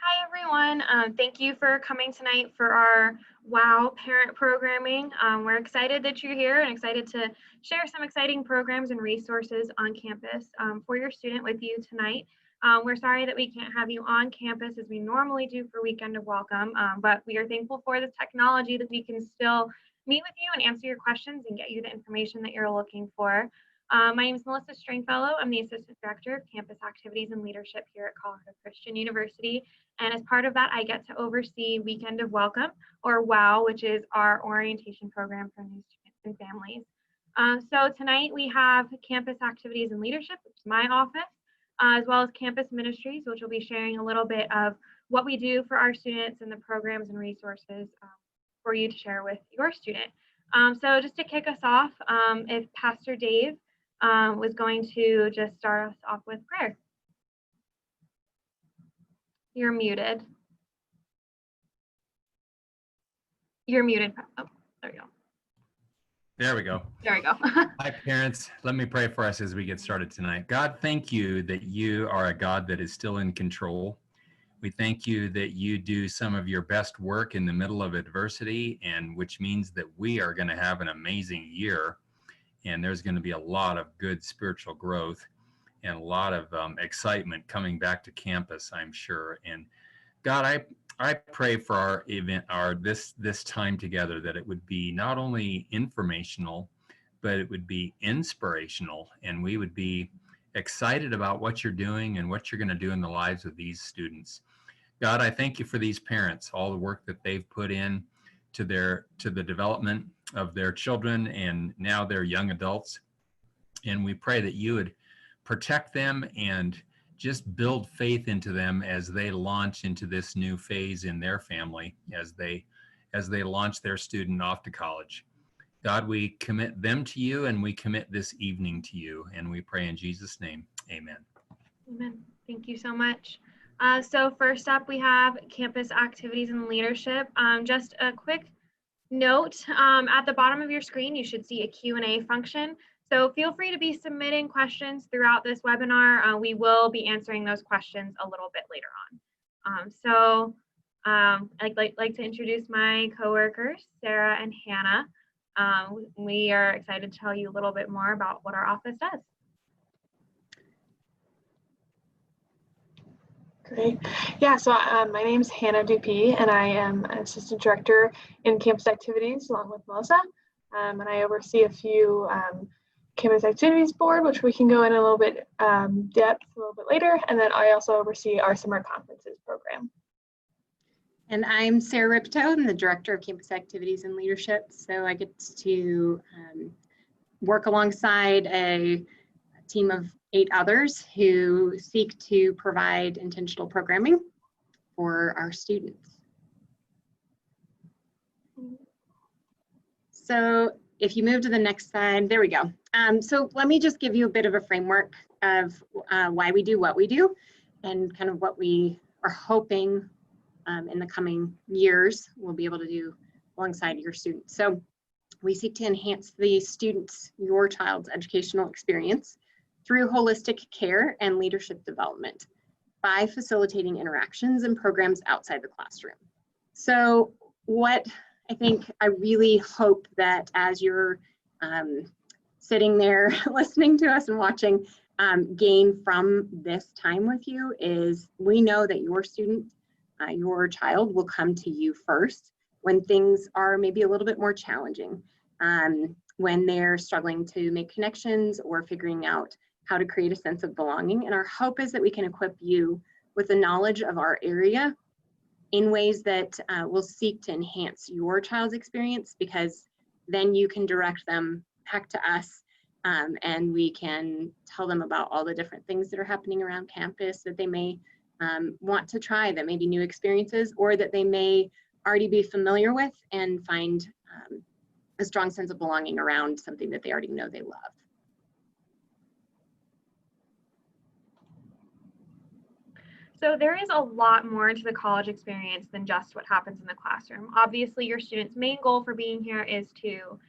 Hi, everyone. Thank you for coming tonight for our WOW parent programming. We're excited that you're here and excited to share some exciting programs and resources on campus for your student with you tonight. We're sorry that we can't have you on campus as we normally do for Weekend of Welcome, but we are thankful for this technology that we can still meet with you and answer your questions and get you the information that you're looking for. My name is Melissa Stringfellow. I'm the Assistant Director of Campus Activities and Leadership here at Colorado Christian University. And as part of that, I get to oversee Weekend of Welcome, or WOW, which is our orientation program for new students and families. So tonight we have Campus Activities and Leadership, which is my office, as well as Campus Ministries, which will be sharing a little bit of what we do for our students and the programs and resources for you to share with your student. So just to kick us off, if Pastor Dave was going to just start us off with prayer. You're muted. You're muted. Oh, there you go. There we go. There we go. Hi, parents. Let me pray for us as we get started tonight. God, thank you that you are a God that is still in control. We thank you that you do some of your best work in the middle of adversity, and which means that we are going to have an amazing year, and there's going to be a lot of good spiritual growth and a lot of excitement coming back to campus, I'm sure. And God, I pray for our event, this time together, that it would be not only informational, but it would be inspirational, and we would be excited about what you're doing and what you're going to do in the lives of these students. God, I thank you for these parents, all the work that they've put in to the development of their children and now their young adults. And we pray that you would protect them and just build faith into them as they launch into this new phase in their family, as they launch their student off to college. God, we commit them to you, and we commit this evening to you, and we pray in Jesus' name. Amen. Amen. Thank you so much. So first up, we have Campus Activities and Leadership. Just a quick note, at the bottom of your screen, you should see a Q&A function. So feel free to be submitting questions throughout this webinar. We will be answering those questions a little bit later on. I'd like to introduce my coworkers, Sarah and Hannah. We are excited to tell you a little bit more about what our office does. Great. Yeah, so my name is Hannah Dupee, and I am an Assistant Director in Campus Activities along with Melissa. And I oversee a few Campus Activities Board, which we can go in a little bit depth a little bit later. And then I also oversee our summer conferences program. And I'm Sarah Ripto. I'm the Director of Campus Activities and Leadership. So I get to work alongside a team of 8 others who seek to provide intentional programming for our students. So if you move to the next slide, there we go. So let me just give you a bit of a framework of why we do what we do and kind of what we are hoping in the coming years we'll be able to do alongside your students. So we seek to enhance the students, your child's educational experience through holistic care and leadership development by facilitating interactions and programs outside the classroom. So what I really hope that as you're sitting there listening to us and watching, gain from this time with you is we know that your student, your child will come to you first when things are maybe a little bit more challenging, when they're struggling to make connections or figuring out how to create a sense of belonging. And our hope is that we can equip you with the knowledge of our area in ways that will seek to enhance your child's experience, because then you can direct them back to us and we can tell them about all the different things that are happening around campus that they may want to try, that may be new experiences, or that they may already be familiar with and find a strong sense of belonging around something that they already know they love. So there is a lot more to the college experience than just what happens in the classroom. Obviously, your student's main goal for being here is to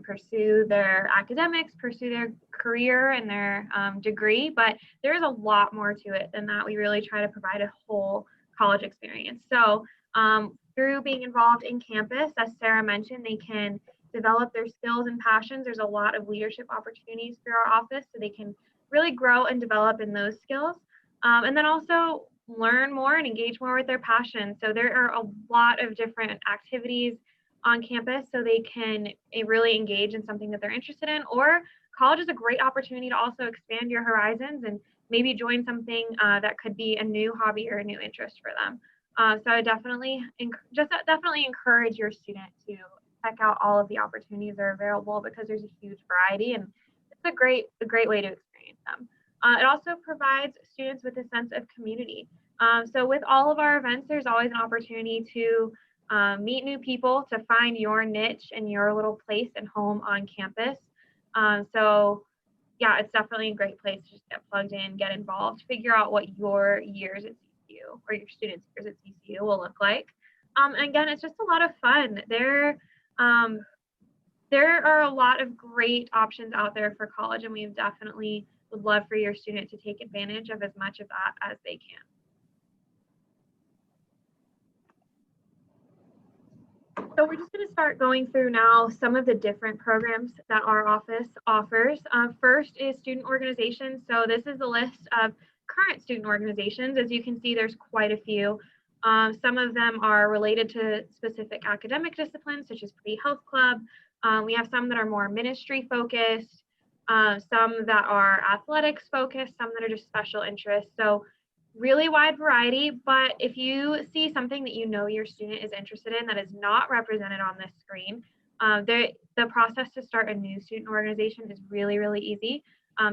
pursue their academics, pursue their career and their degree, but there is a lot more to it than that. We really try to provide a whole college experience. So through being involved in campus, as Sarah mentioned, they can develop their skills and passions. There's a lot of leadership opportunities through our office, so they can really grow and develop in those skills. And then also learn more and engage more with their passion. So there are a lot of different activities on campus so they can really engage in something that they're interested in. Or college is a great opportunity to also expand your horizons and maybe join something that could be a new hobby or a new interest for them. So I definitely encourage your student to check out all of the opportunities that are available, because there's a huge variety and it's a great way to experience them. It also provides students with a sense of community. So with all of our events, there's always an opportunity to meet new people, to find your niche and your little place and home on campus. So yeah, it's definitely a great place to just get plugged in, get involved, figure out what your years at CCU or your students' years at CCU will look like. And again, it's just a lot of fun. There are a lot of great options out there for college, and we definitely would love for your student to take advantage of as much of that as they can. So we're just going to start going through now some of the different programs that our office offers. First is student organizations. So this is a list of current student organizations. As you can see, there's quite a few. Some of them are related to specific academic disciplines, such as Health Club. We have some that are more ministry focused, some that are athletics focused, some that are just special interests. So really wide variety, but if you see something that you know your student is interested in that is not represented on this screen, the process to start a new student organization is really, really easy.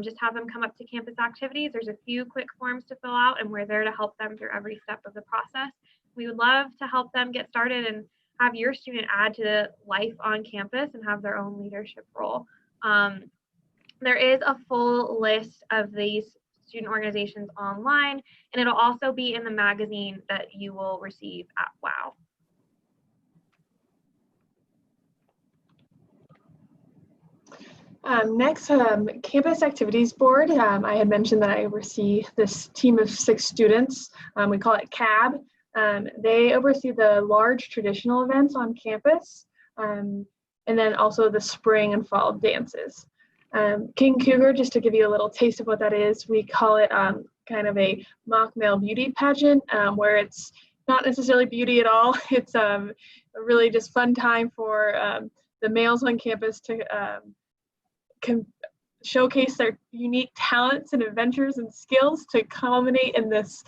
Just have them come up to campus activities. There's a few quick forms to fill out, and we're there to help them through every step of the process. We would love to help them get started and have your student add to life on campus and have their own leadership role. There is a full list of these student organizations online, and it'll also be in the magazine that you will receive at WOW. Next, Campus Activities Board. I had mentioned that I oversee this team of 6 students. We call it CAB. They oversee the large traditional events on campus, and then also the spring and fall dances. King Cougar, just to give you a little taste of what that is, we call it kind of a mock male beauty pageant, where it's not necessarily beauty at all. It's a really just fun time for the males on campus to showcase their unique talents and adventures and skills to culminate in this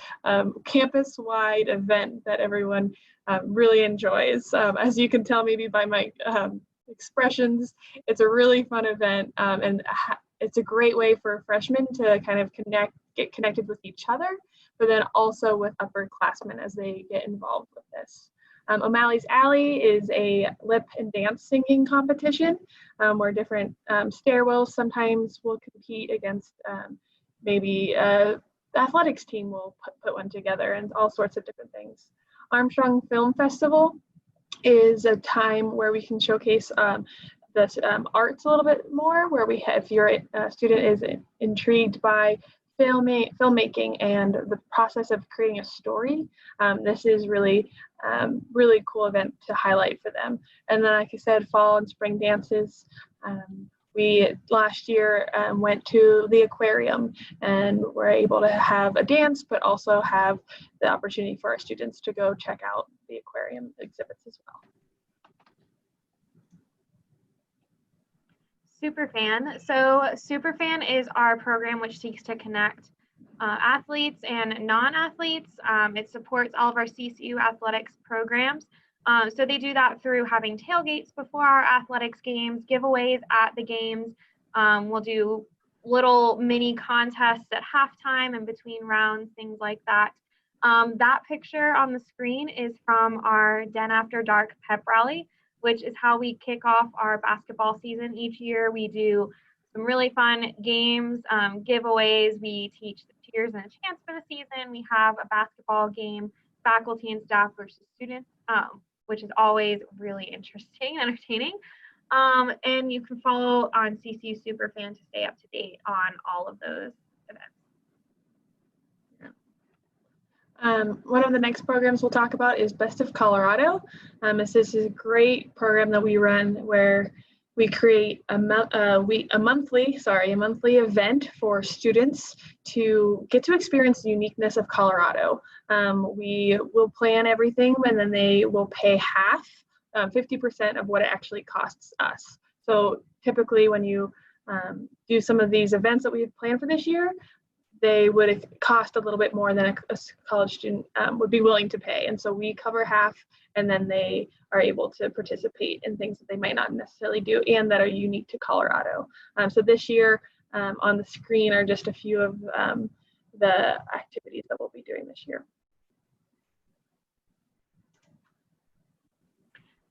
campus-wide event that everyone really enjoys. As you can tell maybe by my expressions, it's a really fun event, and it's a great way for freshmen to kind of get connected with each other, but then also with upperclassmen as they get involved with this. O'Malley's Alley is a lip and dance singing competition where different stairwells sometimes will compete against maybe the athletics team will put one together, and all sorts of different things. Armstrong Film Festival is a time where we can showcase the arts a little bit more, where we have, if your student is intrigued by filmmaking and the process of creating a story, this is really cool event to highlight for them. And then, like I said, fall and spring dances. We last year went to the aquarium and were able to have a dance, but also have the opportunity for our students to go check out the aquarium exhibits as well. SUPERFAN. So SUPERFAN is our program which seeks to connect athletes and non-athletes. It supports all of our CCU athletics programs. So they do that through having tailgates before our athletics games, giveaways at the games. We'll do little mini contests at halftime and between rounds, things like that. That picture on the screen is from our Den After Dark pep rally, which is how we kick off our basketball season each year. We do some really fun games, giveaways. We teach the cheers and a chance for the season. We have a basketball game, faculty and staff versus students, which is always really interesting and entertaining. And you can follow on CCU SUPERFAN to stay up to date on all of those events. One of the next programs we'll talk about is Best of Colorado. This is a great program that we run where we create a monthly event for students to get to experience the uniqueness of Colorado. We will plan everything, and then they will pay half, 50% of what it actually costs us. So typically when you do some of these events that we've planned for this year, they would cost a little bit more than a college student would be willing to pay. And so we cover half, and then they are able to participate in things that they might not necessarily do and that are unique to Colorado. So this year on the screen are just a few of the activities that we'll be doing this year.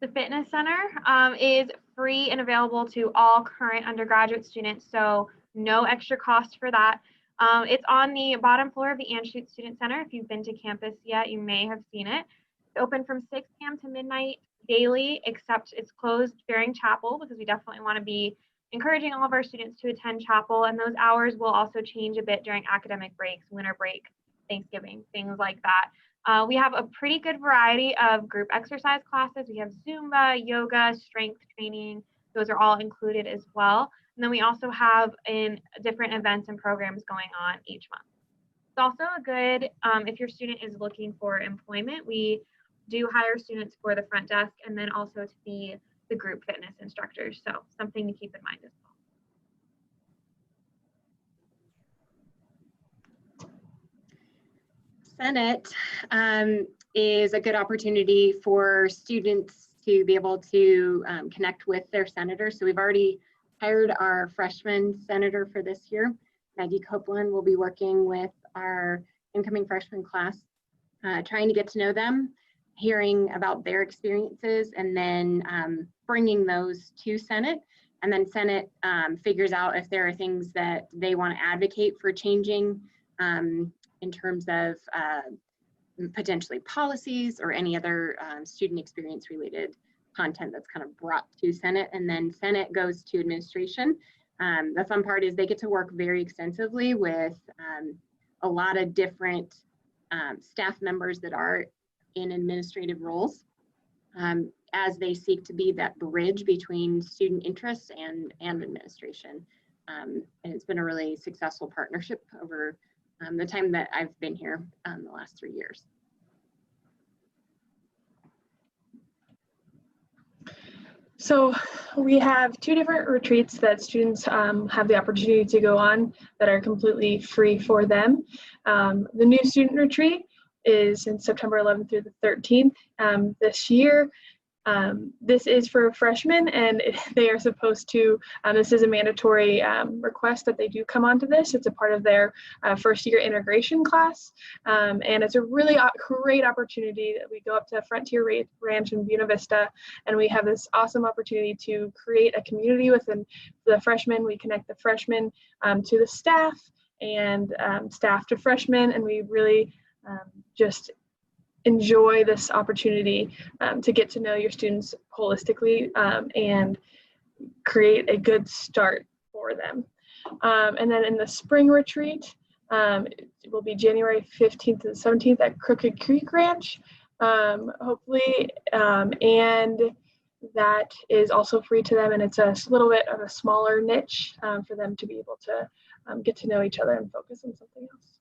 The Fitness Center is free and available to all current undergraduate students, so no extra cost for that. It's on the bottom floor of the Anschutz Student Center. If you've been to campus yet, you may have seen it. It's open from 6 p.m. to midnight daily, except it's closed during chapel because we definitely want to be encouraging all of our students to attend chapel, and those hours will also change a bit during academic breaks, winter break, Thanksgiving, things like that. We have a pretty good variety of group exercise classes. We have Zumba, yoga, strength training. Those are all included as well. And then we also have different events and programs going on each month. It's also a good, if your student is looking for employment, we do hire students for the front desk and then also to be the group fitness instructors. So something to keep in mind as well. Senate is a good opportunity for students to be able to connect with their senators. So we've already hired our freshman senator for this year. Maggie Copeland will be working with our incoming freshman class, trying to get to know them, hearing about their experiences, and then bringing those to Senate. And then Senate figures out if there are things that they want to advocate for changing in terms of potentially policies or any other student experience related content that's kind of brought to Senate. And then Senate goes to administration. The fun part is they get to work very extensively with a lot of different staff members that are in administrative roles as they seek to be that bridge between student interests and administration. And it's been a really successful partnership over the time that I've been here the last 3 years. So we have 2 different retreats that students have the opportunity to go on that are completely free for them. The new student retreat is in September 11th through the 13th this year. This is for freshmen, and they are supposed to, this is a mandatory request that they do come onto this. It's a part of their first year integration class, and it's a really great opportunity that we go up to Frontier Ranch in Buena Vista, and we have this awesome opportunity to create a community within the freshmen. We connect the freshmen to the staff and staff to freshmen, and we really just enjoy this opportunity to get to know your students holistically and create a good start for them. And then in the spring retreat, it will be January 15th to the 17th at Crooked Creek Ranch, hopefully, and that is also free to them, and it's a little bit of a smaller niche for them to be able to get to know each other and focus on something else.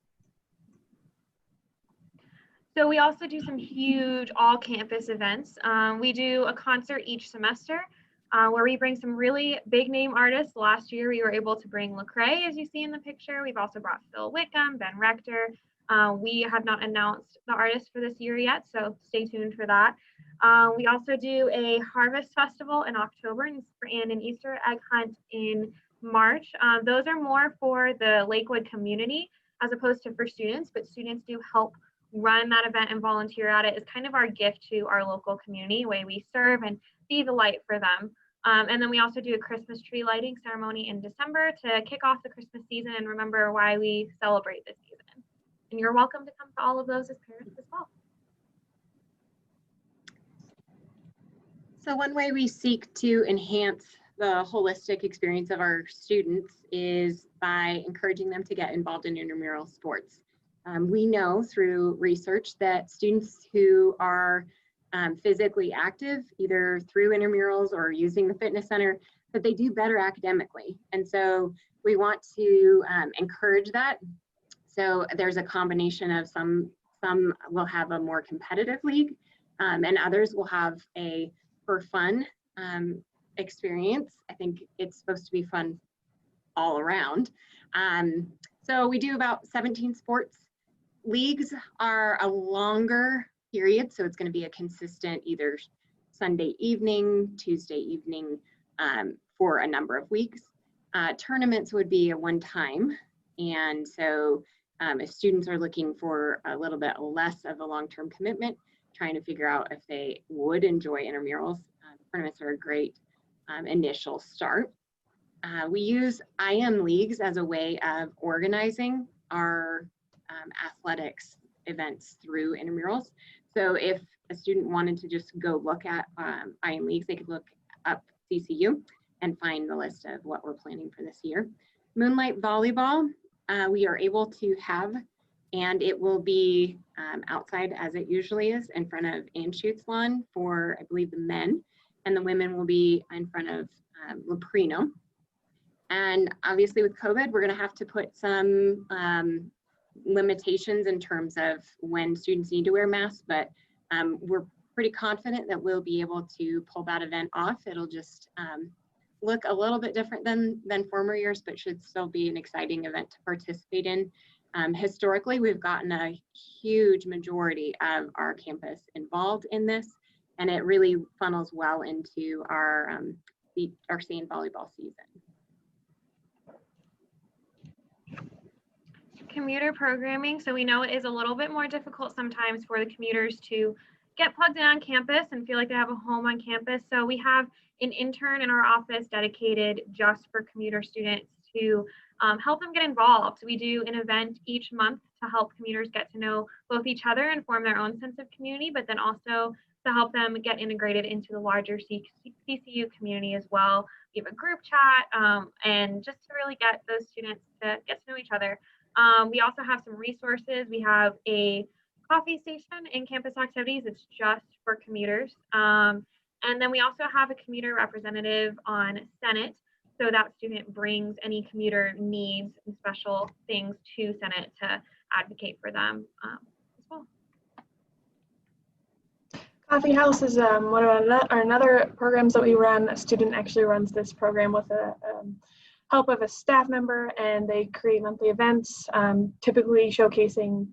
So we also do some huge all-campus events. We do a concert each semester where we bring some really big name artists. Last year we were able to bring Lecrae, as you see in the picture. We've also brought Phil Wickham, Ben Rector. We have not announced the artist for this year yet, so stay tuned for that. We also do a harvest festival in October and an Easter egg hunt in March. Those are more for the Lakewood community as opposed to for students, but students do help run that event and volunteer at it. Is kind of our gift to our local community, way we serve and be the light for them. And then we also do a Christmas tree lighting ceremony in December to kick off the Christmas season and remember why we celebrate this season. And you're welcome to come to all of those as parents as well. So one way we seek to enhance the holistic experience of our students is by encouraging them to get involved in intramural sports. We know through research that students who are physically active, either through intramurals or using the fitness center, that they do better academically. And so we want to encourage that. So there's a combination of some will have a more competitive league, and others will have a for fun experience. I think it's supposed to be fun all around. So we do about 17 sports. Leagues are a longer period, so it's going to be a consistent either Sunday evening, Tuesday evening for a number of weeks. Tournaments would be a one time, and so if students are looking for a little bit less of a long-term commitment, trying to figure out if they would enjoy intramurals, tournaments are a great initial start. We use IM leagues as a way of organizing our athletics events through intramurals. So if a student wanted to just go look at IM leagues, they could look up CCU and find the list of what we're planning for this year. Moonlight volleyball, we are able to have, and it will be outside as it usually is in front of Anschutz lawn for, I believe, the men, and the women will be in front of Leprino. And obviously with COVID, we're gonna have to put some limitations in terms of when students need to wear masks, but we're pretty confident that we'll be able to pull that event off. It'll just look a little bit different than former years, but should still be an exciting event to participate in. Historically, we've gotten a huge majority of our campus involved in this, and it really funnels well into our sand volleyball season. Commuter programming. So we know it is a little bit more difficult sometimes for the commuters to get plugged in on campus and feel like they have a home on campus. So we have an intern in our office dedicated just for commuter students to help them get involved. We do an event each month to help commuters get to know both each other and form their own sense of community, but then also to help them get integrated into the larger CCU community as well. We have a group chat and just to really get those students to get to know each other. We also have some resources. We have a coffee station in campus activities. It's just for commuters. And then we also have a commuter representative on Senate. So that student brings any commuter needs and special things to Senate to advocate for them as well. Coffee House is one of our another programs that we run. A student actually runs this program with the help of a staff member, and they create monthly events, typically showcasing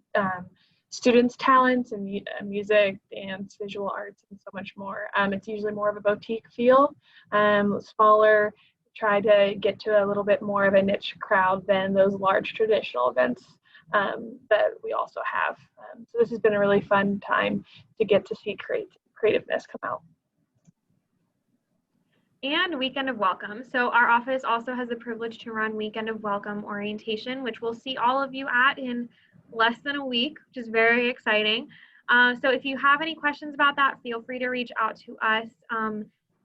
students' talents and music, dance, visual arts, and so much more. It's usually more of a boutique feel, smaller, try to get to a little bit more of a niche crowd than those large traditional events that we also have. So this has been a really fun time to get to see creativeness come out. And Weekend of Welcome. So our office also has the privilege to run Weekend of Welcome orientation, which we'll see all of you at in less than a week, which is very exciting. So if you have any questions about that, feel free to reach out to us.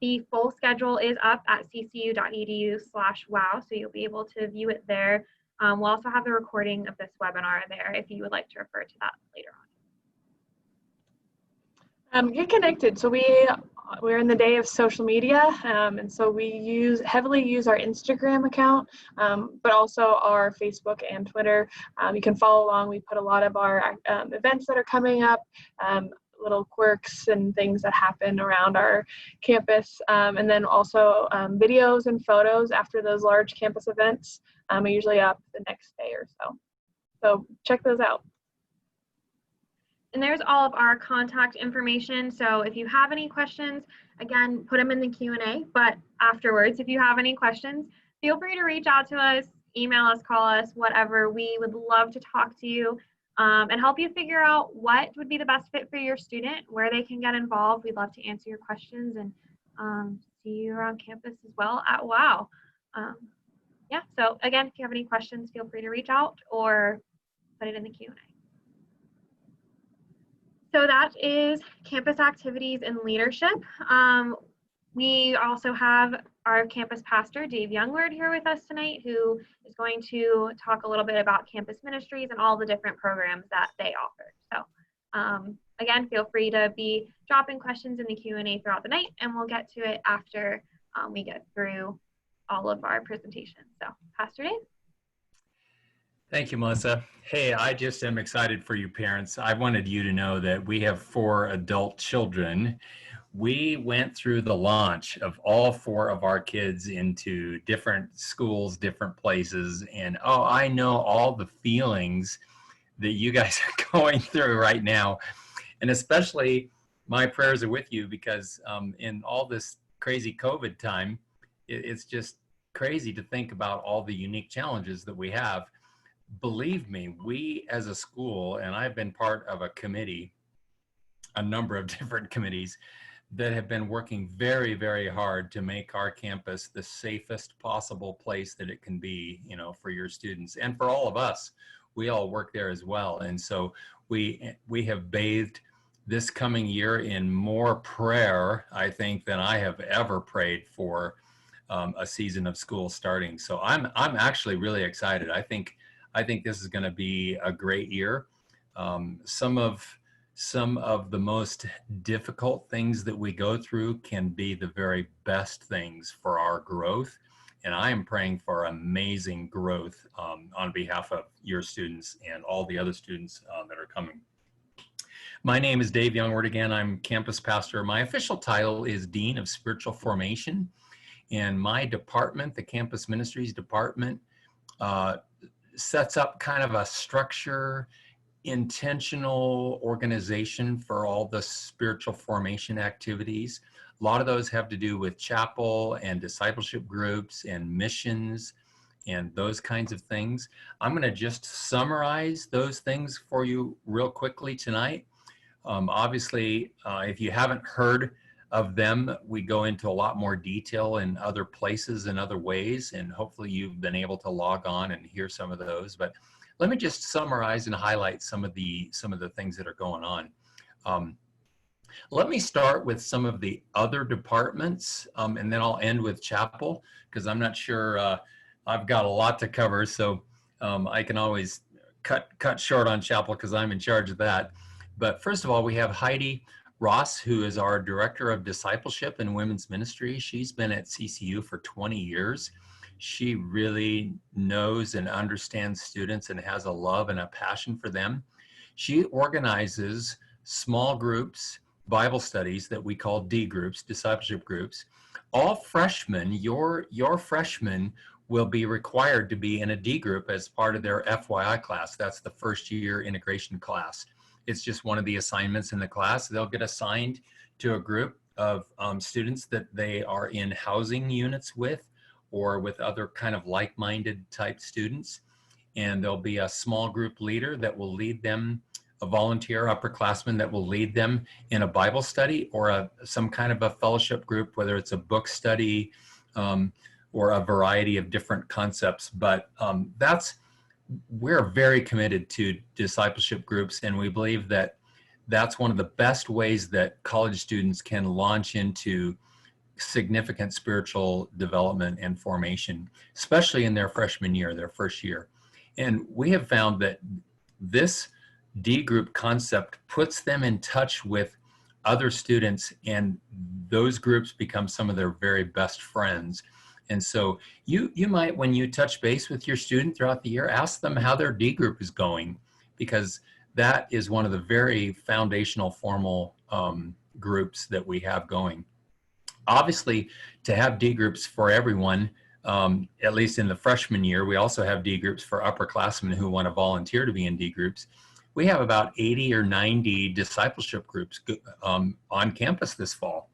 The full schedule is up at ccu.edu/wow, so you'll be able to view it there. We'll also have the recording of this webinar there if you would like to refer to that later on. Get connected. So we're in the day of social media, and so we heavily use our Instagram account, but also our Facebook and Twitter. You can follow along. We put a lot of our events that are coming up, little quirks and things that happen around our campus, and then also videos and photos after those large campus events are usually up the next day or so. So check those out. And there's all of our contact information. So if you have any questions, again, put them in the Q&A, but afterwards, if you have any questions, feel free to reach out to us, email us, call us, whatever. We would love to talk to you and help you figure out what would be the best fit for your student, where they can get involved. We'd love to answer your questions and see you around campus as well at WOW. Yeah, so again, if you have any questions, feel free to reach out or put it in the Q&A. So that is campus activities and leadership. We also have our campus pastor, Dave Youngward, here with us tonight, who is going to talk a little bit about campus ministries and all the different programs that they offer. So again, feel free to be dropping questions in the Q&A throughout the night, and we'll get to it after we get through all of our presentations. So Pastor Dave. Thank you, Melissa. Hey, I just am excited for you parents. I wanted you to know that we have 4 adult children. We went through the launch of all 4 of our kids into different schools, different places. And oh, I know all the feelings that you guys are going through right now. And especially my prayers are with you because in all this crazy COVID time, it's just crazy to think about all the unique challenges that we have. Believe me, we as a school, and I've been part of a committee, a number of different committees that have been working very, very hard to make our campus the safest possible place that it can be, you know, for your students and for all of us. We all work there as well. And so we have bathed this coming year in more prayer, I think, than I have ever prayed for a season of school starting. So I'm actually really excited. I think this is going to be a great year. Some of the most difficult things that we go through can be the very best things for our growth. And I am praying for amazing growth on behalf of your students and all the other students that are coming. My name is Dave Youngward again. I'm campus pastor. My official title is Dean of Spiritual Formation. And my department, the Campus Ministries department, sets up kind of a structure, intentional organization for all the spiritual formation activities. A lot of those have to do with chapel and discipleship groups and missions and those kinds of things. I'm going to just summarize those things for you real quickly tonight. Obviously, if you haven't heard of them, we go into a lot more detail in other places and other ways, and hopefully you've been able to log on and hear some of those. But let me just summarize and highlight some of the things that are going on. Let me start with some of the other departments, and then I'll end with chapel, because I'm not sure, I've got a lot to cover, so I can always cut short on chapel because I'm in charge of that. But first of all, we have Heidi Ross, who is our Director of Discipleship and Women's Ministry. She's been at CCU for 20 years. She really knows and understands students and has a love and a passion for them. She organizes small groups, Bible studies that we call D groups, discipleship groups. All freshmen, your freshmen will be required to be in a D group as part of their FYI class. That's the first year integration class. It's just one of the assignments in the class. They'll get assigned to a group of students that they are in housing units with or with other kind of like-minded type students. And there'll be a small group leader that will lead them, a volunteer upperclassman that will lead them in a Bible study or some kind of a fellowship group, whether it's a book study or a variety of different concepts. But we're very committed to discipleship groups, and we believe that that's one of the best ways that college students can launch into significant spiritual development and formation, especially in their freshman year, their first year. And we have found that this D group concept puts them in touch with other students, and those groups become some of their very best friends. And so you might, when you touch base with your student throughout the year, ask them how their D group is going, because that is one of the very foundational formal groups that we have going. Obviously, to have D groups for everyone, at least in the freshman year, we also have D groups for upperclassmen who want to volunteer to be in D groups. We have about 80 or 90 discipleship groups on campus this fall.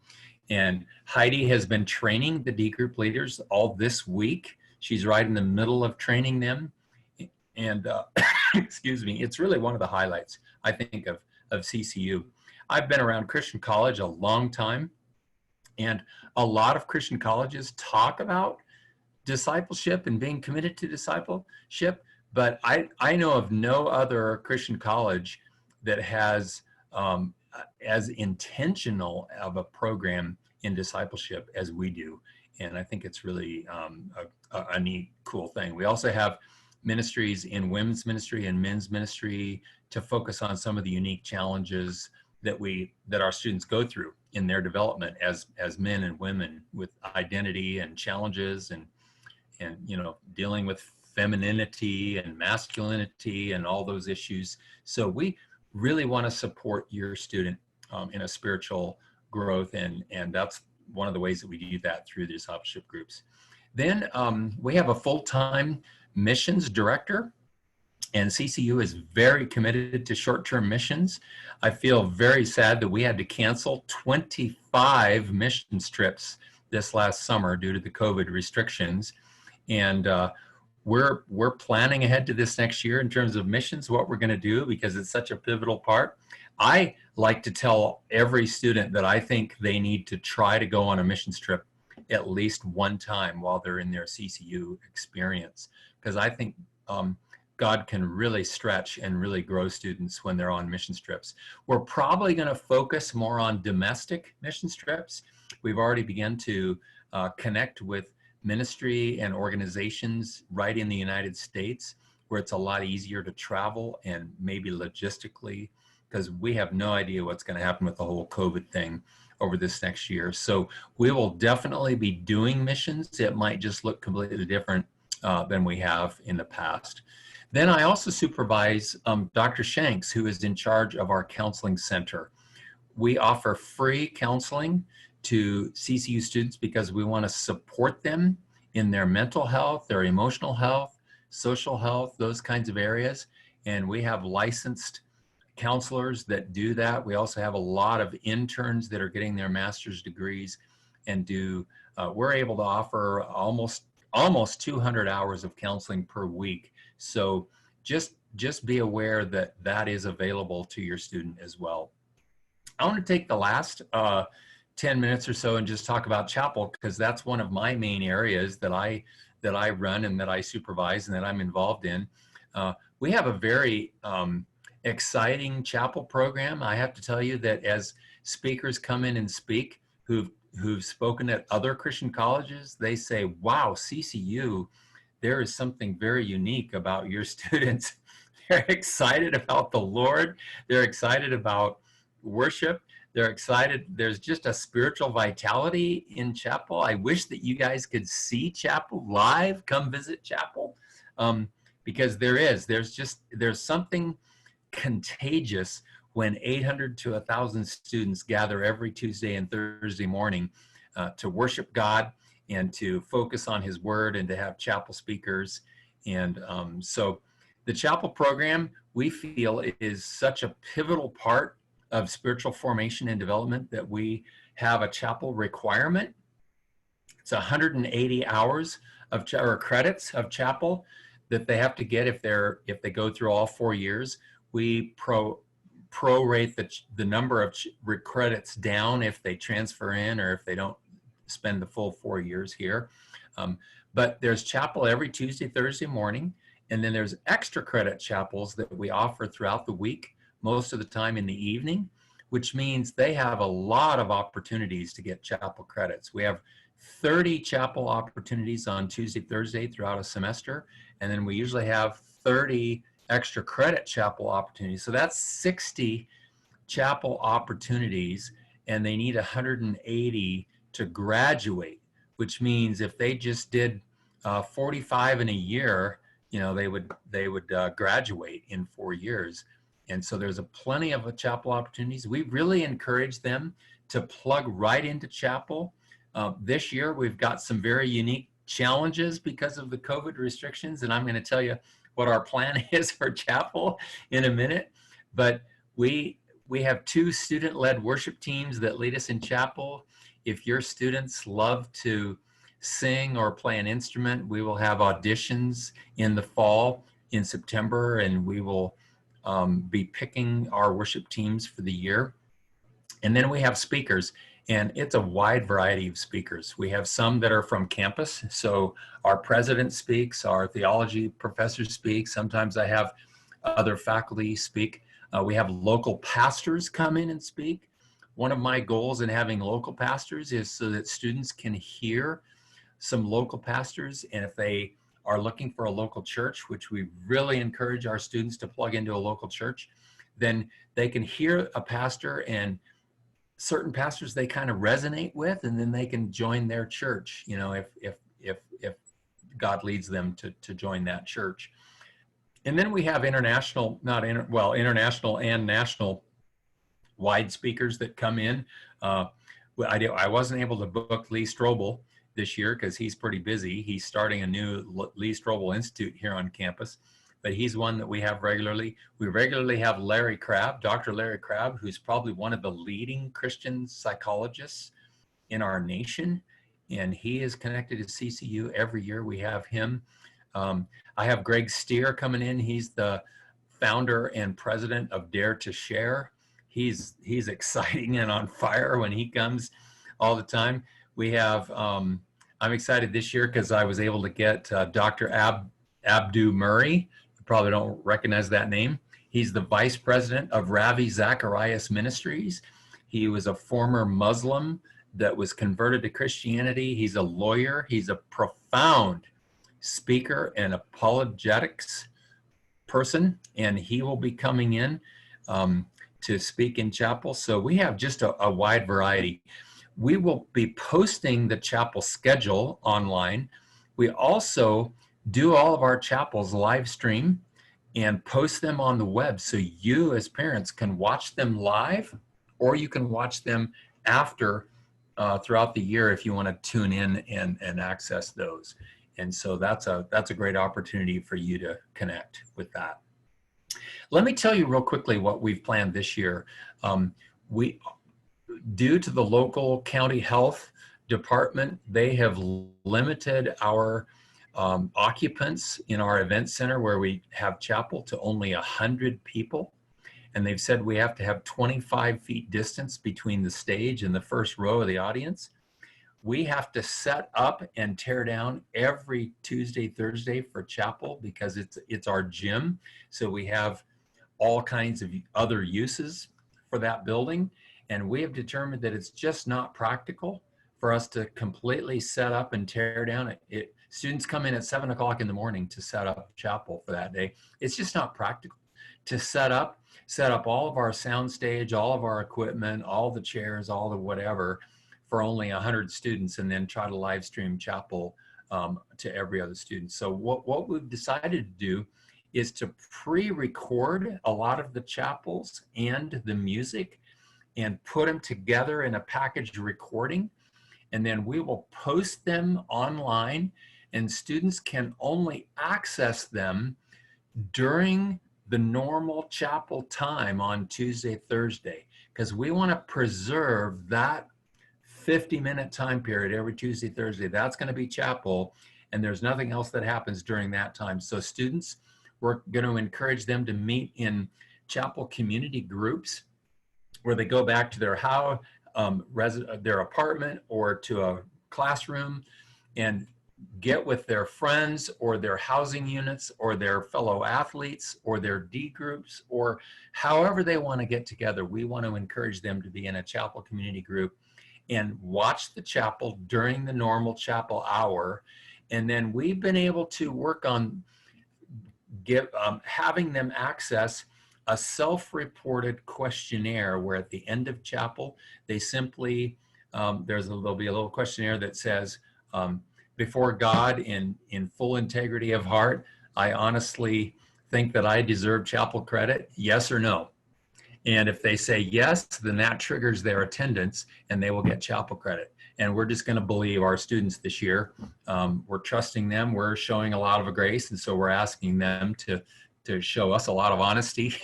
And Heidi has been training the D group leaders all this week. She's right in the middle of training them. And excuse me, it's really one of the highlights, I think, of CCU. I've been around Christian college a long time, and a lot of Christian colleges talk about discipleship and being committed to discipleship, but I know of no other Christian college that has as intentional of a program in discipleship as we do. And I think it's really a neat, cool thing. We also have ministries in women's ministry and men's ministry to focus on some of the unique challenges that our students go through in their development as men and women, with identity and challenges and dealing with femininity and masculinity and all those issues. So we really want to support your student in a spiritual growth, and that's one of the ways that we do that through the discipleship groups. Then we have a full-time missions director, and CCU is very committed to short-term missions. I feel very sad that we had to cancel 25 missions trips this last summer due to the COVID restrictions. And we're planning ahead to this next year in terms of missions, what we're going to do, because it's such a pivotal part. I like to tell every student that I think they need to try to go on a missions trip at least one time while they're in their CCU experience, because I think God can really stretch and really grow students when they're on missions trips. We're probably going to focus more on domestic missions trips. We've already begun to connect with ministry and organizations right in the United States, where it's a lot easier to travel and maybe logistically, because we have no idea what's going to happen with the whole COVID thing over this next year. So we will definitely be doing missions. It might just look completely different than we have in the past. Then I also supervise Dr. Shanks, who is in charge of our counseling center. We offer free counseling to CCU students because we want to support them in their mental health, their emotional health, social health, those kinds of areas. And we have licensed counselors that do that. We also have a lot of interns that are getting their master's degrees and we're able to offer almost 200 hours of counseling per week. So just be aware that that is available to your student as well. I want to take the last 10 minutes or so and just talk about chapel, because that's one of my main areas that I run and that I supervise and that I'm involved in. We have a very exciting chapel program. I have to tell you that as speakers come in and speak who've spoken at other Christian colleges, they say, wow, CCU, there is something very unique about your students. They're excited about the Lord. They're excited about worship. They're excited. There's just a spiritual vitality in chapel. I wish that you guys could see chapel live. Come visit chapel, because there's something contagious when 800 to 1,000 students gather every Tuesday and Thursday morning to worship God and to focus on His Word and to have chapel speakers. And so the chapel program, we feel, is such a pivotal part of spiritual formation and development that we have a chapel requirement. It's 180 hours of or credits of chapel that they have to get if they go through all 4 years. We prorate the number of credits down if they transfer in or if they don't spend the full 4 years here. But there's chapel every Tuesday, Thursday morning, and then there's extra credit chapels that we offer throughout the week, most of the time in the evening, which means they have a lot of opportunities to get chapel credits. We have 30 chapel opportunities on Tuesday, Thursday throughout a semester, and then we usually have 30 extra credit chapel opportunities. So that's 60 chapel opportunities, and they need 180 to graduate, which means if they just did 45 in a year, they would graduate in 4 years. And so there's plenty of chapel opportunities. We really encourage them to plug right into chapel. This year, we've got some very unique challenges because of the COVID restrictions, and I'm going to tell you what our plan is for chapel in a minute. But we have 2 student-led worship teams that lead us in chapel. If your students love to sing or play an instrument, we will have auditions in the fall, in September, and we will be picking our worship teams for the year. And then we have speakers, and it's a wide variety of speakers. We have some that are from campus. So our president speaks, our theology professor speaks. Sometimes I have other faculty speak. We have local pastors come in and speak. One of my goals in having local pastors is so that students can hear some local pastors, and if they are looking for a local church, which we really encourage our students to plug into a local church, then they can hear a pastor, and certain pastors they kind of resonate with, and then they can join their church, you know, if God leads them to join that church. And then we have international, international and national wide speakers that come in. I wasn't able to book Lee Strobel this year because he's pretty busy. He's starting a new Lee Strobel Institute here on campus, but he's one that we have regularly. We regularly have Larry Crabb, Dr. Larry Crabb, who's probably one of the leading Christian psychologists in our nation, and he is connected to CCU every year. We have him. I have Greg Steer coming in. He's the founder and president of Dare to Share. He's exciting and on fire when he comes all the time. We have, I'm excited this year because I was able to get Dr. Abdu Murray. You probably don't recognize that name. He's the vice president of Ravi Zacharias Ministries. He was a former Muslim that was converted to Christianity. He's a lawyer. He's a profound speaker and apologetics person, and he will be coming in to speak in chapel. So we have just a wide variety. We will be posting the chapel schedule online. We also do all of our chapels live stream and post them on the web, so you as parents can watch them live, or you can watch them after throughout the year if you want to tune in and access those. And so that's a great opportunity for you to connect with that. Let me tell you real quickly what we've planned this year. Due to the local county health department, they have limited our occupants in our event center where we have chapel to only 100 people. And they've said we have to have 25 feet distance between the stage and the first row of the audience. We have to set up and tear down every Tuesday, Thursday for chapel because it's our gym. So we have all kinds of other uses for that building. And we have determined that it's just not practical for us to completely set up and tear down. Students come in at 7 o'clock in the morning to set up chapel for that day. It's just not practical to set up all of our sound stage, all of our equipment, all the chairs, all the whatever for only 100 students, and then try to live stream chapel to every other student. So what we've decided to do is to pre-record a lot of the chapels and the music and put them together in a packaged recording. And then we will post them online, and students can only access them during the normal chapel time on Tuesday, Thursday, because we want to preserve that 50-minute time period every Tuesday, Thursday. That's going to be chapel, and there's nothing else that happens during that time. So students, we're going to encourage them to meet in chapel community groups where they go back to their house, their apartment, or to a classroom and get with their friends or their housing units or their fellow athletes or their D groups, or however they want to get together. We want to encourage them to be in a chapel community group and watch the chapel during the normal chapel hour. And then we've been able to work on having them access a self-reported questionnaire where at the end of chapel, they simply, there'll be a little questionnaire that says, before God in full integrity of heart, I honestly think that I deserve chapel credit, yes or no? And if they say yes, then that triggers their attendance and they will get chapel credit. And we're just going to believe our students this year. We're trusting them. We're showing a lot of grace. And so we're asking them to show us a lot of honesty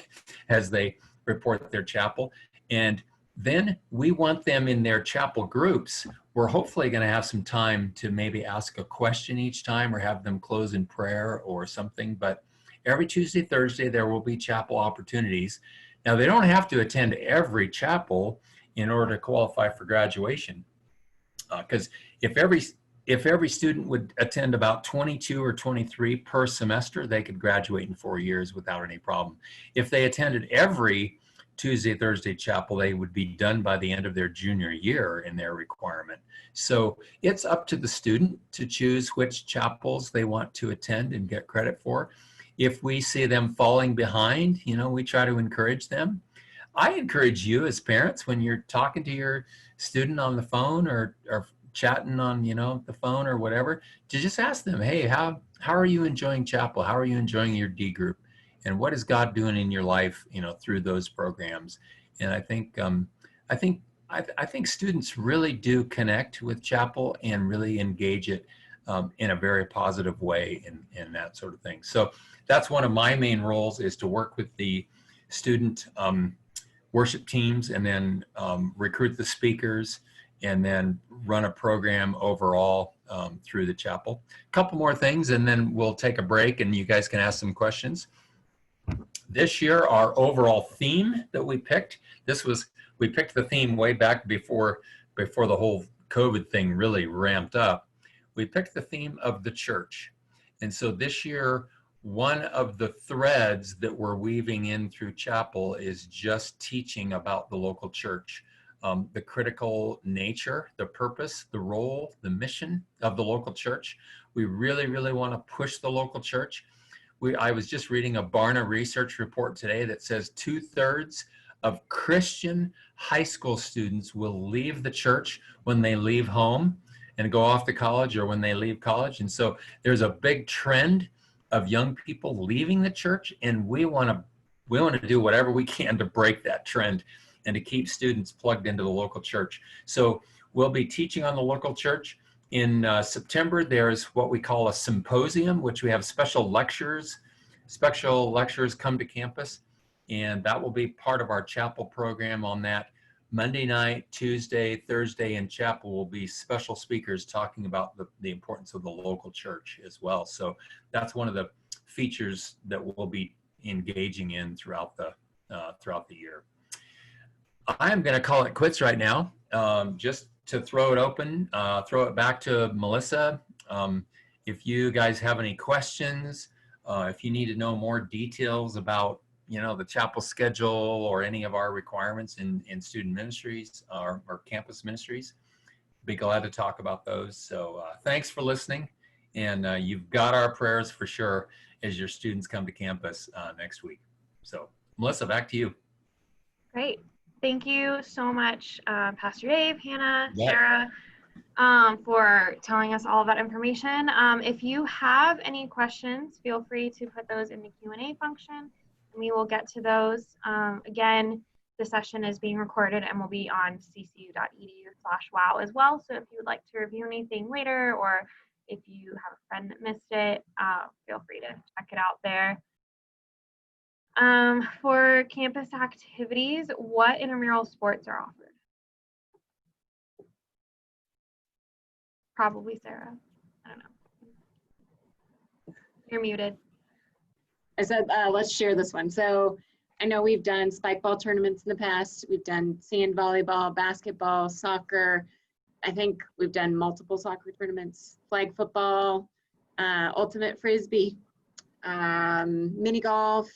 as they report their chapel. And then we want them in their chapel groups. We're hopefully going to have some time to maybe ask a question each time or have them close in prayer or something. But every Tuesday, Thursday, there will be chapel opportunities. Now, they don't have to attend every chapel in order to qualify for graduation. Because if every student would attend about 22 or 23 per semester, they could graduate in 4 years without any problem. If they attended every Tuesday, Thursday chapel, they would be done by the end of their junior year in their requirement. So it's up to the student to choose which chapels they want to attend and get credit for. If we see them falling behind, we try to encourage them. I encourage you as parents, when you're talking to your student on the phone or chatting on, the phone or whatever, to just ask them, hey, how are you enjoying chapel? How are you enjoying your D group? And what is God doing in your life, through those programs? And I think students really do connect with chapel and really engage it in a very positive way in that sort of thing. So that's one of my main roles, is to work with the student worship teams, and then recruit the speakers, and then run a program overall through the chapel. A couple more things, and then we'll take a break and you guys can ask some questions. This year, our overall theme that we picked, we picked the theme way back before the whole COVID thing really ramped up. We picked the theme of the church. And so this year, one of the threads that we're weaving in through chapel is just teaching about the local church, the critical nature, the purpose, the role, the mission of the local church. We really, really want to push the local church. I was just reading a Barna research report today that says 2/3 of Christian high school students will leave the church when they leave home and go off to college, or when they leave college. And so there's a big trend of young people leaving the church, and we want to do whatever we can to break that trend and to keep students plugged into the local church. So we'll be teaching on the local church. In September, there's what we call a symposium, which we have special lectures come to campus, and that will be part of our chapel program. On that Monday night, Tuesday, Thursday in chapel will be special speakers talking about the importance of the local church as well. So that's one of the features that we'll be engaging in throughout the year. I'm going to call it quits right now. Just to throw it back to Melissa. If you guys have any questions, if you need to know more details about the chapel schedule or any of our requirements in student ministries or campus ministries, be glad to talk about those. So thanks for listening, and you've got our prayers for sure as your students come to campus next week. So Melissa, back to you. Great. Thank you so much, Pastor Dave, Hannah, Yeah. Sarah, for telling us all of that information. If you have any questions, feel free to put those in the Q&A function, and we will get to those. Again, the session is being recorded and will be on ccu.edu/wow as well. So if you would like to review anything later, or if you have a friend that missed it, feel free to check it out there. For campus activities, what intramural sports are offered? Probably Sarah. I don't know. You're muted. I said, let's share this one. So I know we've done spike ball tournaments in the past. We've done sand volleyball, basketball, soccer. I think we've done multiple soccer tournaments, flag football, ultimate frisbee, mini golf.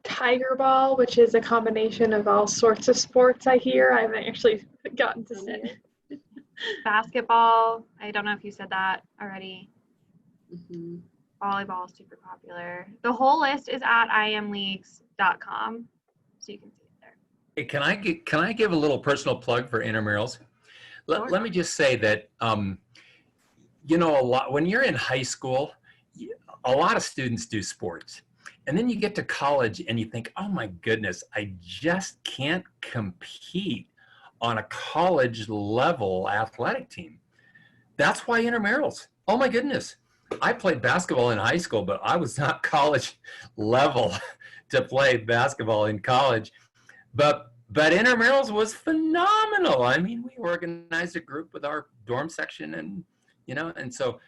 Tiger ball, which is a combination of all sorts of sports. I hear. I haven't actually gotten to see it. Basketball. I don't know if you said that already. Mm-hmm. Volleyball is super popular. The whole list is at imleagues.com, so you can see it there. Hey, can I give a little personal plug for intramurals? Sure. Let me just say that a lot when you're in high school, a lot of students do sports. And then you get to college and you think, oh my goodness, I just can't compete on a college level athletic team. That's why intramurals. Oh my goodness. I played basketball in high school, but I was not college level to play basketball in college. But intramurals was phenomenal. I mean, we organized a group with our dorm section, and so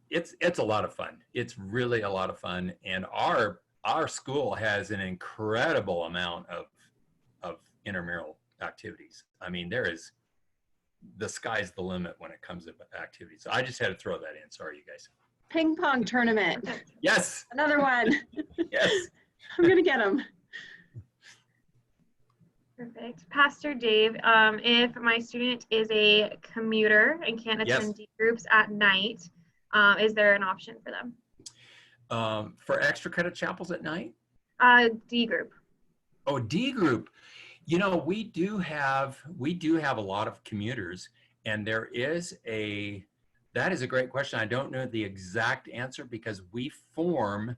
it's a lot of fun. It's really a lot of fun, and our school has an incredible amount of intramural activities. I mean, the sky's the limit when it comes to activities. So I just had to throw that in. Sorry, you guys. Ping pong tournament. Yes. Another one. Yes. I'm going to get them. Perfect. Pastor Dave, if my student is a commuter and can't attend D groups at night, is there an option for them? For extra credit chapels at night? D group. Oh, D group. You know, we do have a lot of commuters, and that is a great question. I don't know the exact answer because we form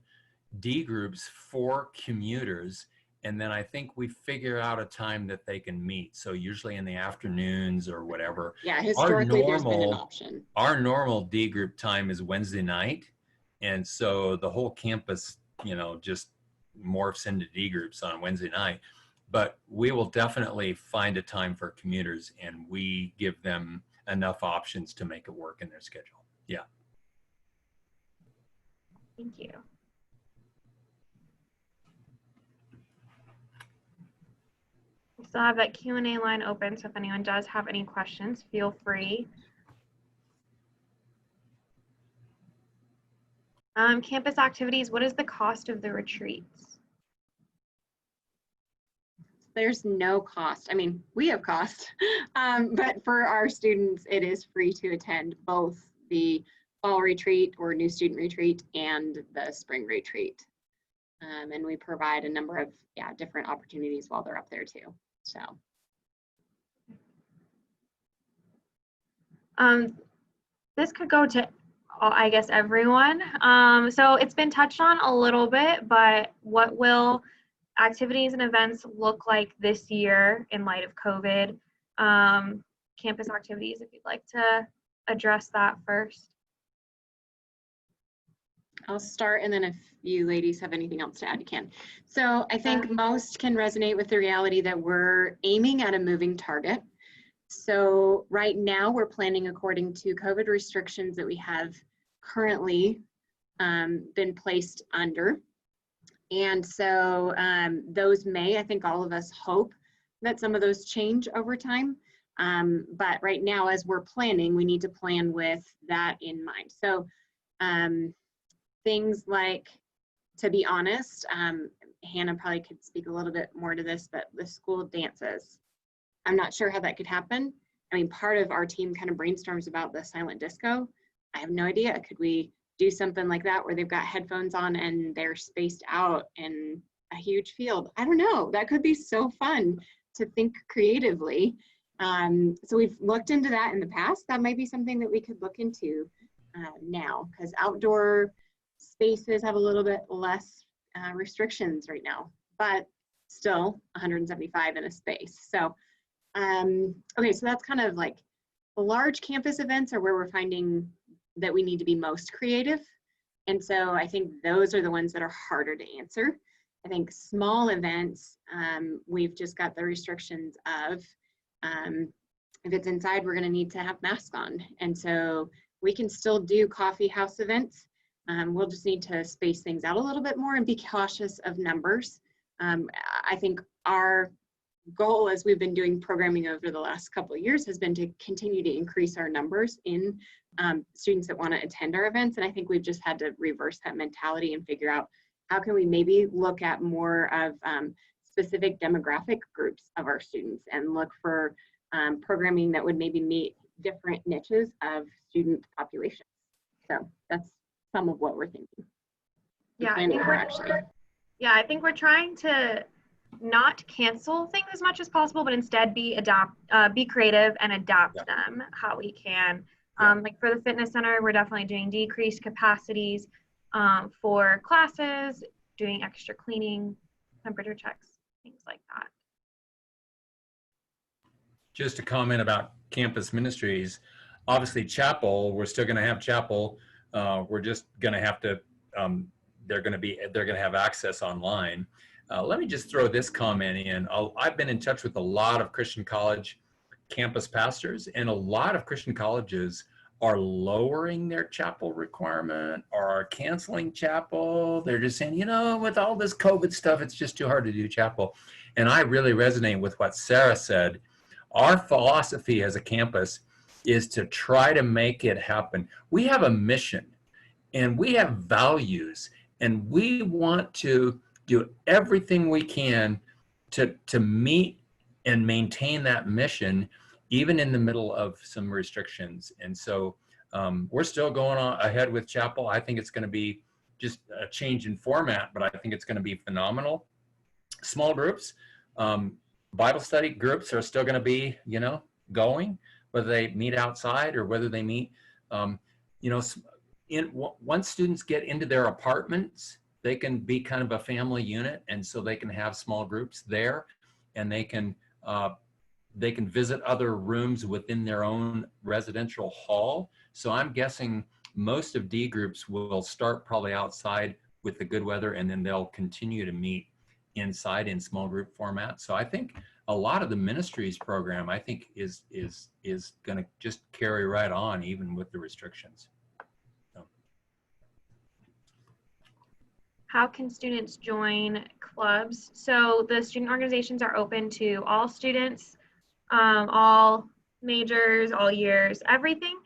D groups for commuters, and then I think we figure out a time that they can meet. So usually in the afternoons or whatever. Yeah, historically there's been an option. Our normal D group time is Wednesday night. And so the whole campus, you know, just morphs into D groups on Wednesday night. But we will definitely find a time for commuters, and we give them enough options to make it work in their schedule. Yeah. Thank you. We still have that Q&A line open, so if anyone does have any questions, feel free. Campus activities, what is the cost of the retreats? There's no cost. I mean, we have cost, but for our students, it is free to attend both the fall retreat or new student retreat and the spring retreat. And we provide a number of different opportunities while they're up there too. So. This could go to, I guess, everyone. So it's been touched on a little bit, but what will activities and events look like this year in light of COVID? Campus activities, if you'd like to address that first. I'll start, and then if you ladies have anything else to add, you can. So I think most can resonate with the reality that we're aiming at a moving target. So right now we're planning according to COVID restrictions that we have currently been placed under. And so those I think all of us hope that some of those change over time. But right now, as we're planning, we need to plan with that in mind. So things like, to be honest, Hannah probably could speak a little bit more to this, but the school dances, I'm not sure how that could happen. I mean, part of our team kind of brainstorms about the silent disco. I have no idea. Could we do something like that where they've got headphones on and they're spaced out in a huge field? I don't know. That could be so fun to think creatively. So we've looked into that in the past. That might be something that we could look into now, because outdoor spaces have a little bit less restrictions right now, but still 175 in a space. So, okay, so that's kind of like the large campus events are where we're finding that we need to be most creative. And so I think those are the ones that are harder to answer. I think small events, we've just got the restrictions of, if it's inside, we're gonna need to have masks on. And so we can still do coffee house events. We'll just need to space things out a little bit more and be cautious of numbers. I think our goal, as we've been doing programming over the last couple of years, has been to continue to increase our numbers in students that want to attend our events. And I think we've just had to reverse that mentality and figure out how can we maybe look at more of specific demographic groups of our students and look for programming that would maybe meet different niches of student populations. So that's some of what we're thinking. Yeah, I think we're trying to not cancel things as much as possible, but instead be creative and adapt them how we can. Like for the fitness center, we're definitely doing decreased capacities for classes, doing extra cleaning, temperature checks, things like that. Just a comment about campus ministries. Obviously, chapel, we're still going to have chapel. We're just going to have to, they're going to have access online. Let me just throw this comment in. I've been in touch with a lot of Christian college campus pastors, and a lot of Christian colleges are lowering their chapel requirement or are canceling chapel. They're just saying, you know, with all this COVID stuff, it's just too hard to do chapel. And I really resonate with what Sarah said. Our philosophy as a campus is to try to make it happen. We have a mission and we have values, and we want to do everything we can to meet and maintain that mission, even in the middle of some restrictions. And so we're still going on ahead with chapel. I think it's going to be just a change in format, but I think it's going to be phenomenal. Small groups, Bible study groups are still going to be, you know, going, whether they meet outside or whether they meet, you know, once students get into their apartments, they can be kind of a family unit, and so they can have small groups there, and they can visit other rooms within their own residential hall. So I'm guessing most of D groups will start probably outside with the good weather, and then they'll continue to meet inside in small group format. So I think a lot of the Ministries program, I think, is going to just carry right on even with the restrictions. So. How can students join clubs? So the student organizations are open to all students, all majors, all years, everything.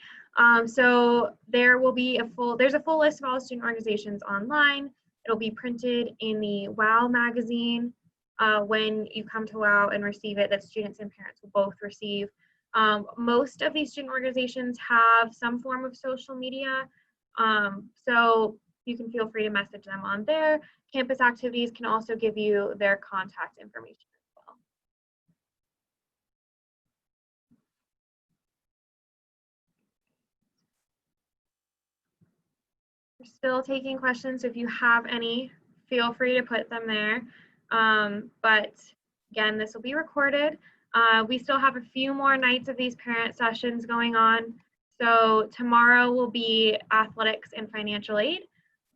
So there will be there's a full list of all student organizations online. It'll be printed in the WOW magazine when you come to WOW and receive it, that students and parents will both receive. Most of these student organizations have some form of social media. So you can feel free to message them on there. Campus Activities can also give you their contact information as well. We're still taking questions, so if you have any, feel free to put them there. But again, this will be recorded. We still have a few more nights of these parent sessions going on. So tomorrow will be athletics and financial aid.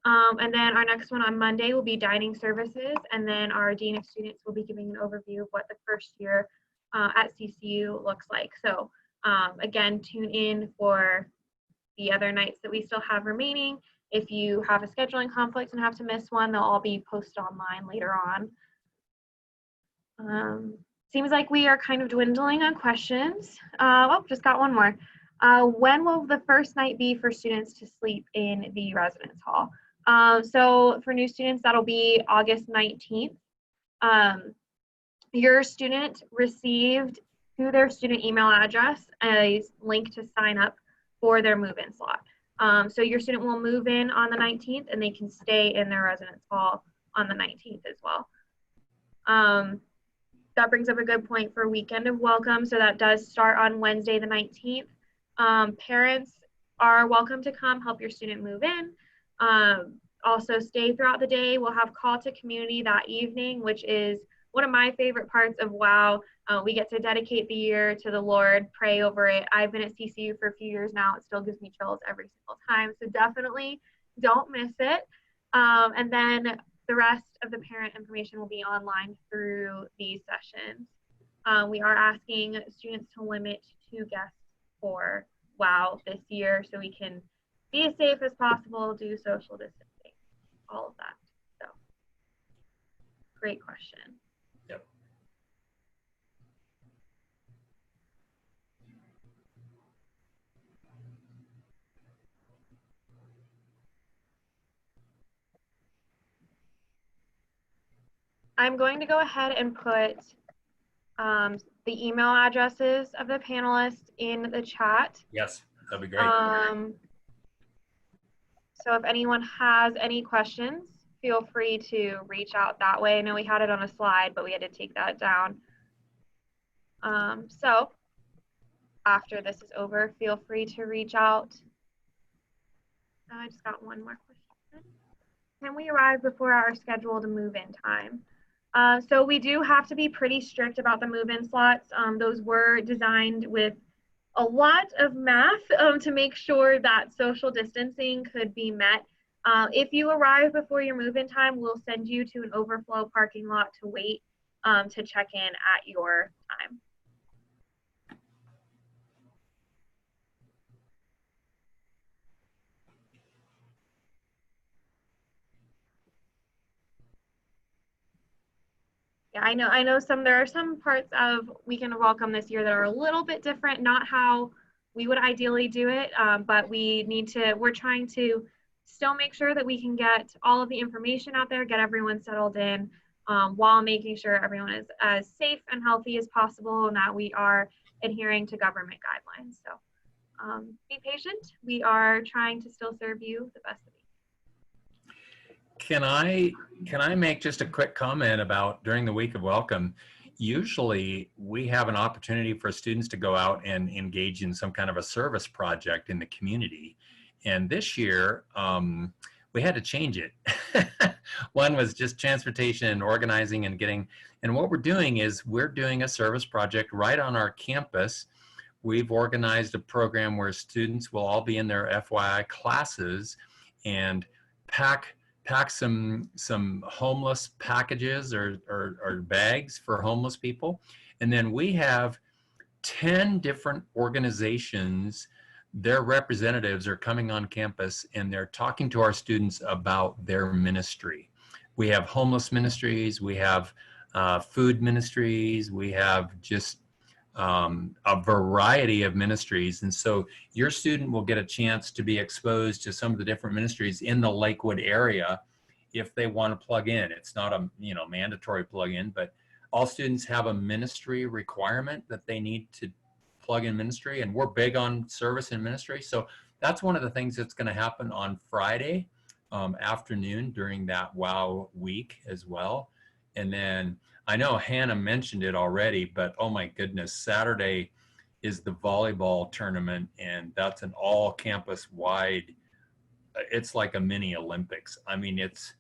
And then our next one on Monday will be dining services. And then our Dean of Students will be giving an overview of what the first year at CCU looks like. So again, tune in for the other nights that we still have remaining. If you have a scheduling conflict and have to miss one, they'll all be posted online later on. Seems like we are kind of dwindling on questions. Oh, just got one more. When will the first night be for students to sleep in the residence hall? So for new students, that'll be August 19th. Your student received through their student email address a link to sign up for their move-in slot. So your student will move in on the 19th and they can stay in their residence hall on the 19th as well. That brings up a good point for weekend of welcome. So that does start on Wednesday the 19th. Parents are welcome to come help your student move in. Also stay throughout the day. We'll have call to community that evening, which is one of my favorite parts of WOW. We get to dedicate the year to the Lord, pray over it. I've been at CCU for a few years now. It still gives me chills every single time. So definitely don't miss it. And then the rest of the parent information will be online through these sessions. We are asking students to limit 2 guests for WOW this year so we can be as safe as possible, do social distancing, all of that. So great question. Yep. I'm going to go ahead and put the email addresses of the panelists in the chat. Yes, that'd be great. So if anyone has any questions, feel free to reach out that way. I know we had it on a slide, but we had to take that down. So after this is over, feel free to reach out. I just got one more question. Can we arrive before our scheduled move-in time? So we do have to be pretty strict about the move-in slots. Those were designed with a lot of math to make sure that social distancing could be met. If you arrive before your move-in time, we'll send you to an overflow parking lot to wait to check in at your time. Yeah, I know there are some parts of Weekend of Welcome this year that are a little bit different, not how we would ideally do it, but we're trying to still make sure that we can get all of the information out there, get everyone settled in, while making sure everyone is as safe and healthy as possible and that we are adhering to government guidelines. So be patient. We are trying to still serve you the best that we Can I make just a quick comment about during the week of welcome? Usually we have an opportunity for students to go out and engage in some kind of a service project in the community. And this year, we had to change it. One was just transportation and organizing and getting, and what we're doing is we're doing a service project right on our campus. We've organized a program where students will all be in their FYI classes and pack some homeless packages or bags for homeless people. And then we have 10 different organizations. Their representatives are coming on campus and they're talking to our students about their ministry. We have homeless ministries, we have food ministries, we have just a variety of ministries. And so your student will get a chance to be exposed to some of the different ministries in the Lakewood area if they want to plug in. It's not a mandatory plug in, but all students have a ministry requirement that they need to plug in ministry, and we're big on service and ministry. So that's one of the things that's going to happen on Friday afternoon during that WOW week as well. And then I know Hannah mentioned it already, but oh my goodness, Saturday is the volleyball tournament, and that's an all campus wide, it's like a mini Olympics. I mean, it's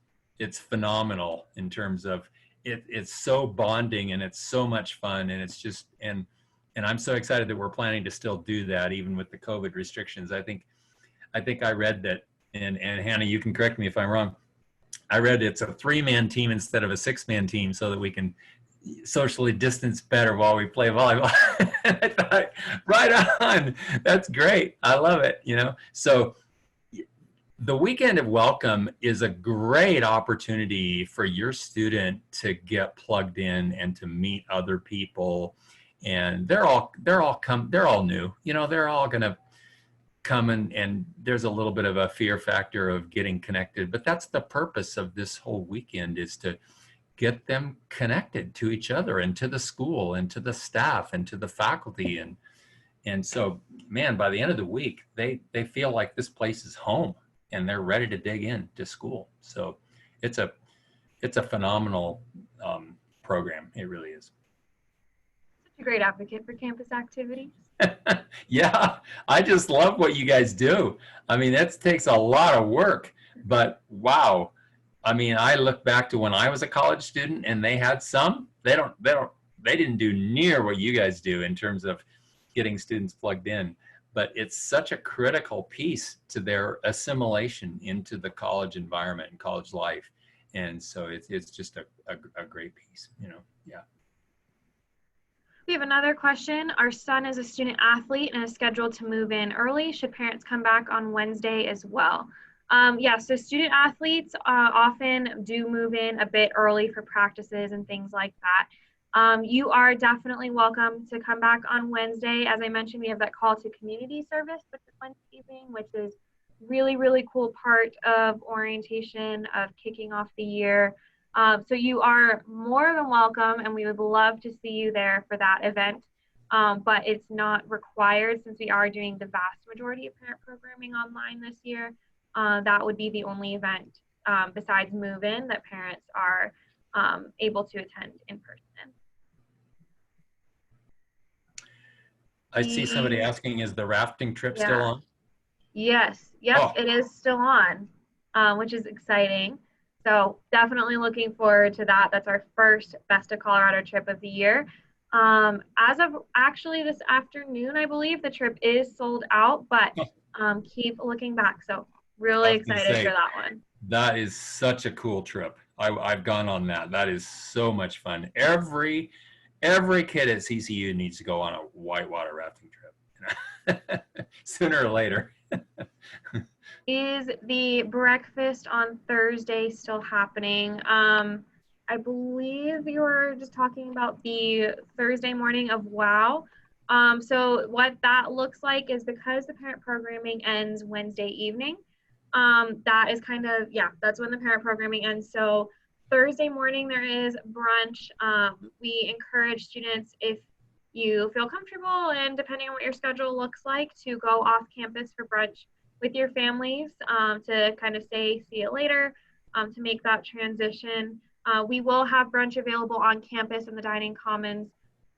phenomenal in terms of it's so bonding and it's so much fun, and it's just, and I'm so excited that we're planning to still do that even with the COVID restrictions. I think I read that, and Hannah, you can correct me if I'm wrong, I read it's a 3-man team instead of a 6-man team so that we can socially distance better while we play volleyball. I thought, right on, that's great. I love it, So the weekend of welcome is a great opportunity for your student to get plugged in and to meet other people. And they're all new, they're all gonna come and there's a little bit of a fear factor of getting connected, but that's the purpose of this whole weekend, is to get them connected to each other and to the school and to the staff and to the faculty. And so, man, by the end of the week, they feel like this place is home and they're ready to dig in to school. So it's a phenomenal program. It really is. Such a great advocate for campus activities. Yeah, I just love what you guys do. I mean, that takes a lot of work, but wow. I mean, I look back to when I was a college student and they had some, they didn't do near what you guys do in terms of getting students plugged in, but it's such a critical piece to their assimilation into the college environment and college life. And so it's just a great piece, yeah. We have another question. Our son is a student athlete and is scheduled to move in early. Should parents come back on Wednesday as well? Yeah, so student athletes often do move in a bit early for practices and things like that. You are definitely welcome to come back on Wednesday. As I mentioned, we have that call to community service, which is Wednesday evening, which is really, really cool part of orientation, of kicking off the year. So you are more than welcome, and we would love to see you there for that event. But it's not required, since we are doing the vast majority of parent programming online this year. That would be the only event besides move-in that parents are able to attend in person. I see somebody asking, is the rafting trip still on? Yes, yep, Oh. It is still on, which is exciting. So definitely looking forward to that. That's our first Best of Colorado trip of the year. As of actually this afternoon, I believe the trip is sold out, but keep looking back. So really excited for that one. That is such a cool trip. I've gone on that. That is so much fun. Every kid at CCU needs to go on a whitewater rafting trip, sooner or later. Is the breakfast on Thursday still happening? I believe you were just talking about the Thursday morning of WOW. So what that looks like is, because the parent programming ends Wednesday evening, that is kind of, yeah, that's when the parent programming ends. So Thursday morning there is brunch. We encourage students, if you feel comfortable and depending on what your schedule looks like, to go off campus for brunch with your families, to kind of say see you later, to make that transition. We will have brunch available on campus in the dining commons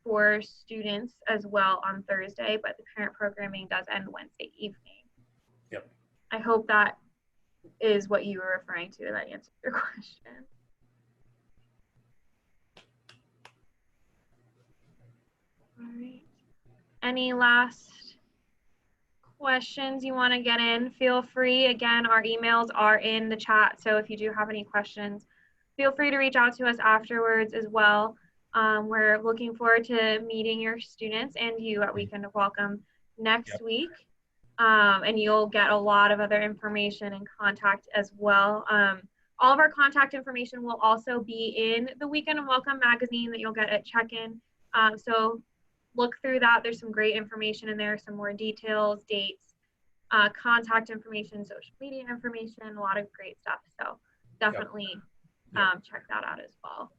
for students as well on Thursday, but the parent programming does end Wednesday evening. Yep. I hope that is what you were referring to, that answers your question. All right. Any last questions you want to get in? Feel free. Again, our emails are in the chat, so if you do have any questions, feel free to reach out to us afterwards as well. We're looking forward to meeting your students and you at Weekend of Welcome next week. And you'll get a lot of other information and contact as well. All of our contact information will also be in the Weekend of Welcome magazine that you'll get at check-in. So look through that. There's some great information in there, some more details, dates, contact information, social media information, a lot of great stuff. So definitely check that out as well.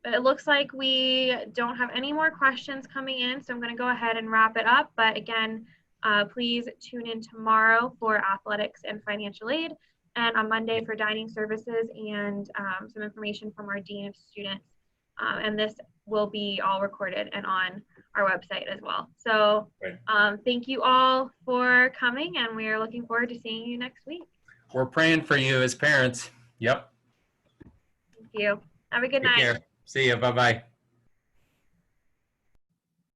But it looks like we don't have any more questions coming in, so I'm going to go ahead and wrap it up. But again, please tune in tomorrow for athletics and financial aid, and on Monday for dining services and some information from our Dean of Students. And this will be all recorded and on our website as well. So thank you all for coming, and we are looking forward to seeing you next week. We're praying for you as parents. Yep. Thank you. Have a good Take night. care. See you. Bye-bye.